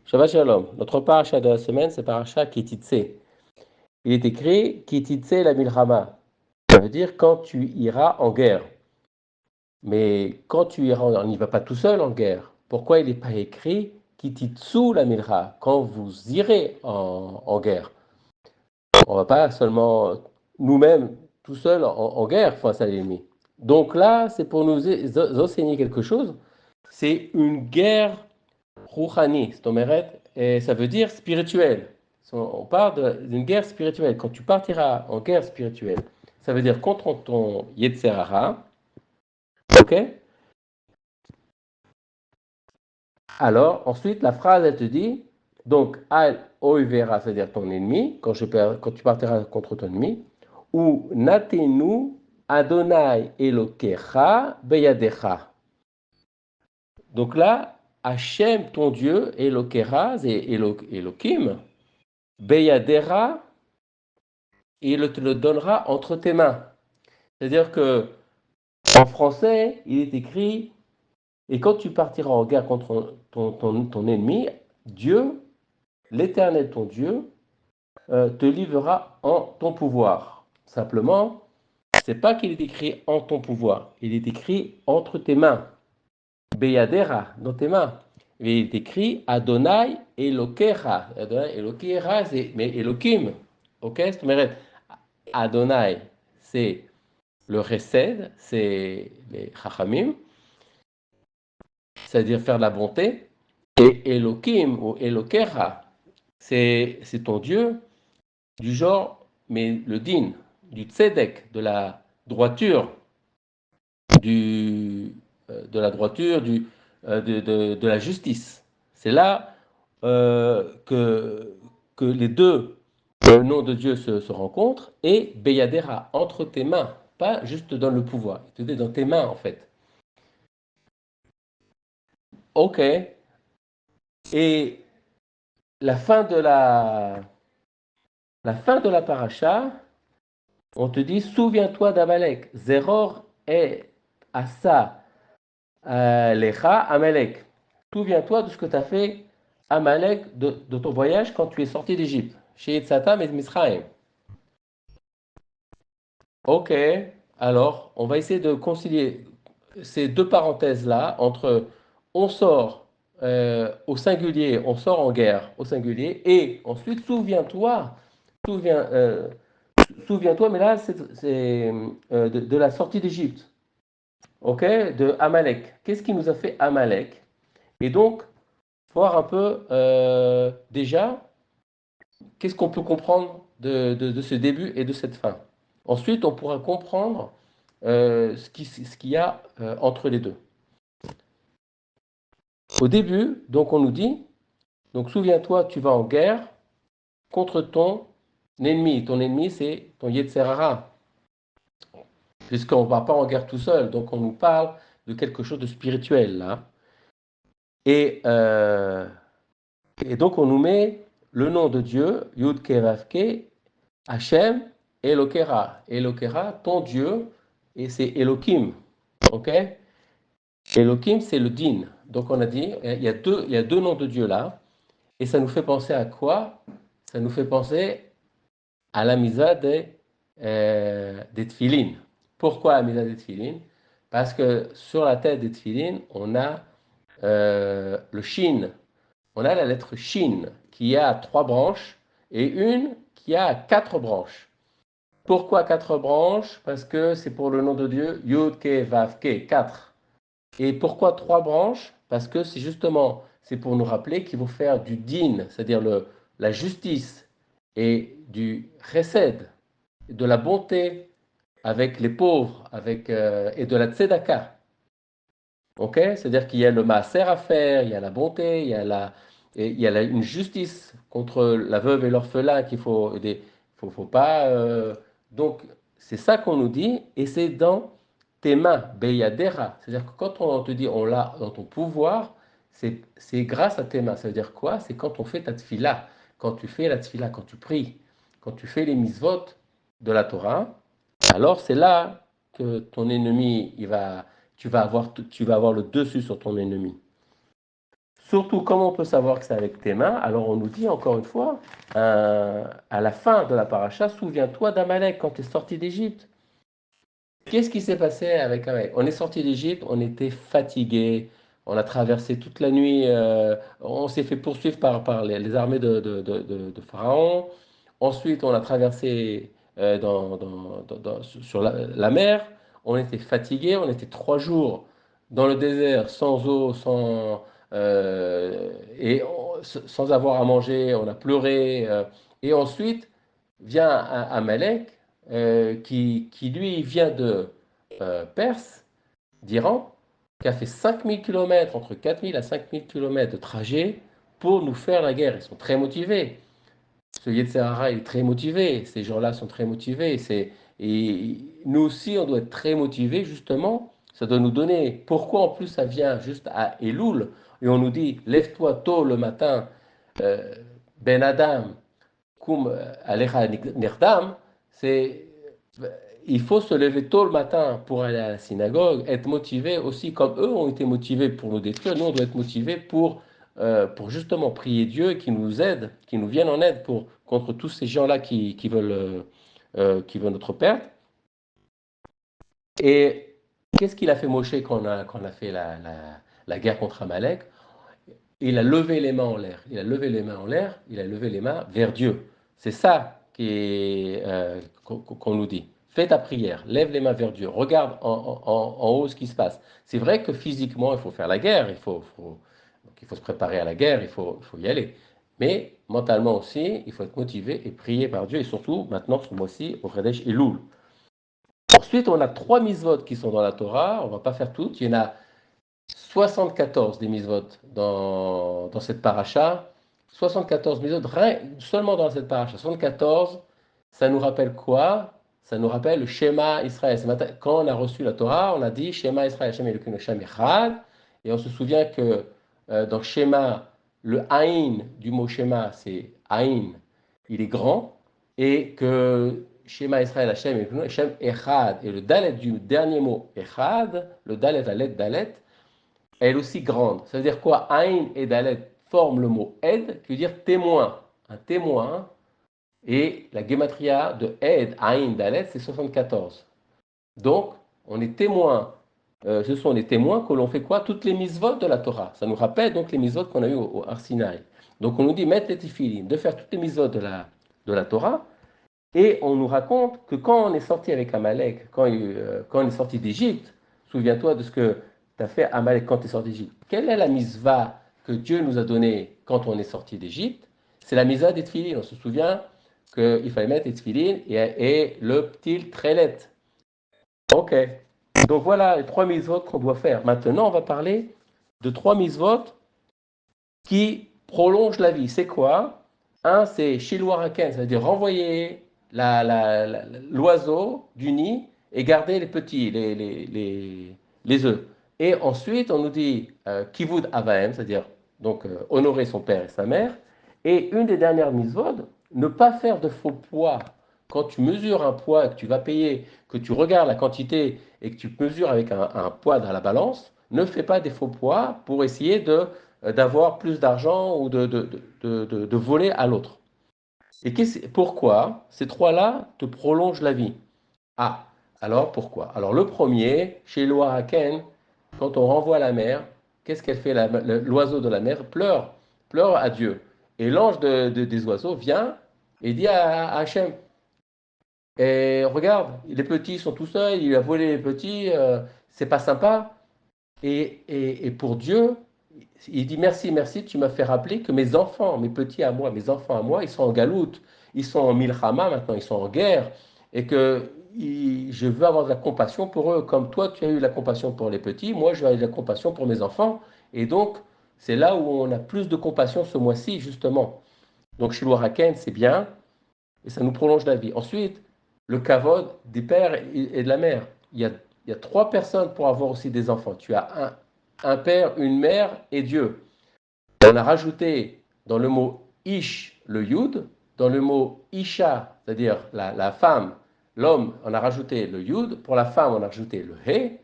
Shabbat Shalom. Notre paracha de la semaine, c'est paracha Kititse. Il est écrit Kititse la milchama. Ça veut dire quand tu iras en guerre. Mais quand tu iras, on n'y va pas tout seul en guerre. Pourquoi il n'est pas écrit Kititsu la milcha, quand vous irez en guerre? On ne va pas seulement nous-mêmes tout seuls en guerre face à l'ennemi. Donc là, c'est pour nous enseigner quelque chose. C'est une guerre Rouhani, et ça veut dire spirituel. On parle d'une guerre spirituelle. Quand tu partiras en guerre spirituelle, ça veut dire contre ton Yetzer Hara, ok? Alors, ensuite, la phrase, elle te dit, donc, Al Oivera, c'est-à-dire ton ennemi, quand tu partiras contre ton ennemi, ou Natenu Adonai Elokecha Beyadecha. Donc là, Hachem, ton Dieu, Elokecha, c'est Elokim, Beyadera, il te le donnera entre tes mains. C'est-à-dire que en français, il est écrit, et quand tu partiras en guerre contre ton ennemi, Dieu, l'Éternel ton Dieu, te livrera en ton pouvoir. Simplement, c'est pas qu'il est écrit en ton pouvoir, il est écrit entre tes mains. Beyadera, dans tes mains. Il est écrit Adonai Elokecha. Adonai Elokecha, mais Elokim. Ok, c'est Adonai, c'est le Chesed, c'est les Chachamim, c'est-à-dire faire de la bonté. Et Elokim ou Elokecha, c'est ton Dieu du genre, mais le din, du tzedek, de la droiture, de la droiture, de la justice. C'est là que les deux noms de Dieu se rencontrent et Beyadera, entre tes mains, pas juste dans le pouvoir, il te dit dans tes mains en fait. Ok. Et la fin de la fin de la paracha, on te dit souviens-toi d'Amalek. Zeror et Asa Lecha Amalek. Souviens-toi de ce que tu as fait Amalek de ton voyage quand tu es sorti d'Égypte, chez Etzatam et Misraïm. Ok, alors on va essayer de concilier ces deux parenthèses-là entre on sort au singulier, on sort en guerre au singulier, et ensuite souviens, euh, souviens-toi, mais là c'est de la sortie d'Égypte, ok, de Amalek. Qu'est-ce qui nous a fait Amalek? Et donc, voir un peu déjà, qu'est-ce qu'on peut comprendre de ce début et de cette fin. Ensuite, on pourra comprendre ce qu'il y a entre les deux. Au début, donc on nous dit, donc souviens-toi, tu vas en guerre contre ton ennemi. Ton ennemi, c'est ton Yetzer Hara, puisqu'on ne va pas en guerre tout seul. Donc on nous parle de quelque chose de spirituel là. Et, euh, et donc on nous met le nom de Dieu, Yud Ke Vav Ke, Hachem, Elokera. Elokera, ton Dieu, et c'est Elokim. Ok? Elokim, c'est le din. Donc on a dit, il y a deux noms de Dieu là. Et ça nous fait penser à quoi? Ça nous fait penser à la misa des tfilines. Pourquoi la misa des tfilines? Parce que sur la tête des tfilines, on a le shin. On a la lettre shin qui a trois branches et une qui a quatre branches. Pourquoi quatre branches? Parce que c'est pour le nom de Dieu, Yud, Ke, Vav, Ke, quatre. Et pourquoi trois branches? Parce que c'est pour nous rappeler qu'il faut faire du din, c'est-à-dire la justice, et du chesed, de la bonté avec les pauvres, et de la tzedaka. Ok? C'est-à-dire qu'il y a le maaser à faire, il y a la bonté, une justice contre la veuve et l'orphelin qu'il faut aider. Faut pas. Donc, c'est ça qu'on nous dit, et c'est dans tes mains, Beyadera. C'est-à-dire que quand on te dit on l'a dans ton pouvoir, c'est grâce à tes mains. Ça veut dire quoi? C'est quand on fait ta tfila, quand tu fais la tfila, quand tu pries, quand tu fais les mitzvot de la Torah, alors c'est là que ton ennemi, tu vas avoir le dessus sur ton ennemi. Surtout, comment on peut savoir que c'est avec tes mains? Alors on nous dit encore une fois, à la fin de la paracha, souviens-toi d'Amalek quand tu es sorti d'Égypte. Qu'est-ce qui s'est passé avec Amalek? On est sorti d'Égypte, on était fatigué, on a traversé toute la nuit, on s'est fait poursuivre par les armées de Pharaon. Ensuite, on a traversé sur la mer. On était fatigué, on était 3 jours dans le désert, sans eau, sans avoir à manger. On a pleuré. Et ensuite vient Amalek, qui lui vient de Perse, d'Iran, qui a fait 5000 km, entre 4000 à 5000 km de trajet pour nous faire la guerre. Ils sont très motivés. Ce Yetzer Hara est très motivé, ces gens-là sont très motivés. Et nous aussi, on doit être très motivés, justement. Ça doit nous donner. Pourquoi en plus ça vient juste à Elul et on nous dit lève-toi tôt le matin, euh, Ben Adam, Koum Alecha Nirdam, c'est il faut se lever tôt le matin pour aller à la synagogue, être motivé aussi, comme eux ont été motivés pour nous détruire, nous on doit être motivés pour justement prier Dieu qui nous aide, qui nous vienne en aide contre tous ces gens-là qui veulent notre perte. Et qu'est-ce qu'il a fait Moshe quand on a fait la guerre contre Amalek? Il a levé les mains en l'air. Il a levé les mains en l'air, il a levé les mains vers Dieu. C'est ça qu'on nous dit. Fais ta prière, lève les mains vers Dieu, regarde en haut ce qui se passe. C'est vrai que physiquement, il faut faire la guerre, donc il faut se préparer à la guerre, il faut y aller. Mais mentalement aussi, il faut être motivé et prier par Dieu, et surtout maintenant ce mois-ci au Kadesh Elul. Ensuite, on a 3 mitzvot qui sont dans la Torah, on ne va pas faire toutes, il y en a 74 des mitzvot dans cette paracha. 74 mitzvot, seulement dans cette paracha. 74, ça nous rappelle quoi? Ça nous rappelle le Shema Israël. Quand on a reçu la Torah, on a dit Shema Israël, Shema Elokeinu Hashem Echad. Et on se souvient que dans Shema, le Aïn du mot Shema, c'est Aïn, il est grand. Et que Shema Israël, Hashem Elokeinu Hashem Echad. Et le Dalet du dernier mot Echad, le Dalet, Dalet, elle aussi grande. Ça veut dire quoi? Aïn et Dalet forment le mot Ed, qui veut dire témoin. Un témoin. Et la gematria de Ed, Aïn, Dalet, c'est 74. Donc, on est témoin. Ce sont les témoins que l'on fait quoi? Toutes les mitzvot de la Torah. Ça nous rappelle donc les mitzvot qu'on a eu au Arsinaï. Donc, on nous dit mettre les tefilin, de faire toutes les mitzvot de la Torah. Et on nous raconte que quand on est sorti avec Amalek, quand on est sorti d'Égypte, souviens-toi de ce que tu as fait Amalek quand tu es sorti d'Égypte. Quelle est la mitzvah que Dieu nous a donnée quand on est sorti d'Égypte? C'est la mitzvah des tefilin. On se souvient qu'il fallait mettre les tefilin et le petit trelet. Ok. Donc voilà les 3 mitzvot qu'on doit faire. Maintenant, on va parler de 3 mitzvot qui prolongent la vie. C'est quoi? Un, c'est Shiluaraken, c'est-à-dire renvoyer l'oiseau du nid et garder les petits, les œufs. Et ensuite, on nous dit Kivud Avaem, c'est-à-dire donc honorer son père et sa mère. Et une des dernières mitzvot, ne pas faire de faux poids. Quand tu mesures un poids, que tu vas payer, que tu regardes la quantité et que tu mesures avec un poids dans la balance, ne fais pas des faux poids pour essayer d'avoir plus d'argent ou de voler à l'autre. Et pourquoi ces 3-là te prolongent la vie? Ah, alors pourquoi? Alors le premier, chez Loahaken, quand on renvoie la mer, qu'est-ce qu'elle fait? L'oiseau de la mer pleure à Dieu. Et l'ange des oiseaux vient et dit à Hachem, et regarde, les petits sont tout seuls, il a volé les petits, c'est pas sympa. Et pour Dieu, il dit merci, merci, tu m'as fait rappeler que mes enfants, mes petits à moi, mes enfants à moi, ils sont en galoute, ils sont en milchama maintenant, ils sont en guerre, et que je veux avoir de la compassion pour eux, comme toi tu as eu la compassion pour les petits, moi je vais avoir de la compassion pour mes enfants, et donc c'est là où on a plus de compassion ce mois-ci, justement. Donc chez Haken, c'est bien, et ça nous prolonge la vie. Ensuite, le kavod des pères et de la mère. Il y a 3 personnes pour avoir aussi des enfants. Tu as un père, une mère et Dieu. On a rajouté dans le mot ish le yud, dans le mot isha, c'est-à-dire la femme, l'homme, on a rajouté le yud, pour la femme on a rajouté le he,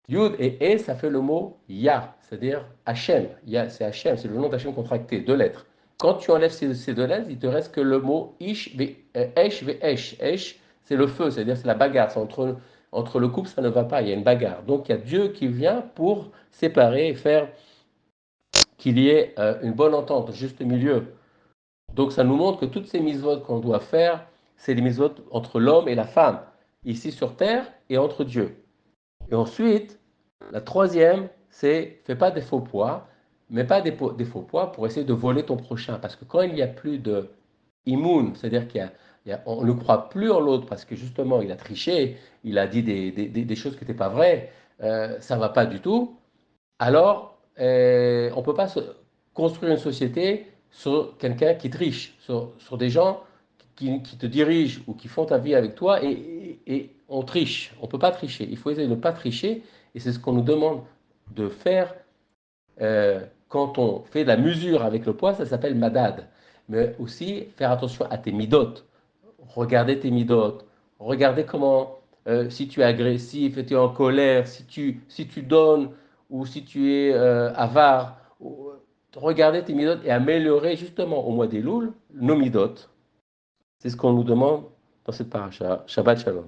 Yud et E, ça fait le mot Ya, c'est-à-dire Hachem. Ya, c'est Hachem, c'est le nom d'Hachem contracté, deux lettres. Quand tu enlèves ces deux lettres, il te reste que le mot Ish, Esh, Esh. Esh, c'est le feu, c'est-à-dire c'est la bagarre. C'est entre le couple, ça ne va pas, il y a une bagarre. Donc il y a Dieu qui vient pour séparer et faire qu'il y ait une bonne entente, juste milieu. Donc ça nous montre que toutes ces mitzvot qu'on doit faire, c'est les mitzvot entre l'homme et la femme, ici sur terre et entre Dieu. Et ensuite, la troisième, c'est fais pas des faux poids, mais pas des faux poids pour essayer de voler ton prochain. Parce que quand il n'y a plus de immoun, c'est-à-dire on ne croit plus en l'autre parce que justement il a triché, il a dit des choses qui n'étaient pas vraies, ça ne va pas du tout, alors on ne peut pas construire une société sur quelqu'un qui triche, sur des gens qui te dirigent ou qui font ta vie avec toi et on triche. On ne peut pas tricher. Il faut essayer de ne pas tricher et c'est ce qu'on nous demande de faire quand on fait de la mesure avec le poids, ça s'appelle madad. Mais aussi faire attention à tes midotes. Regardez tes midotes. Regardez comment, si tu es agressif, si tu es en colère, si tu donnes ou si tu es avare. Regardez tes midotes et améliorer justement au mois des louls nos midotes. C'est ce qu'on nous demande dans cette paracha. Shabbat Shalom.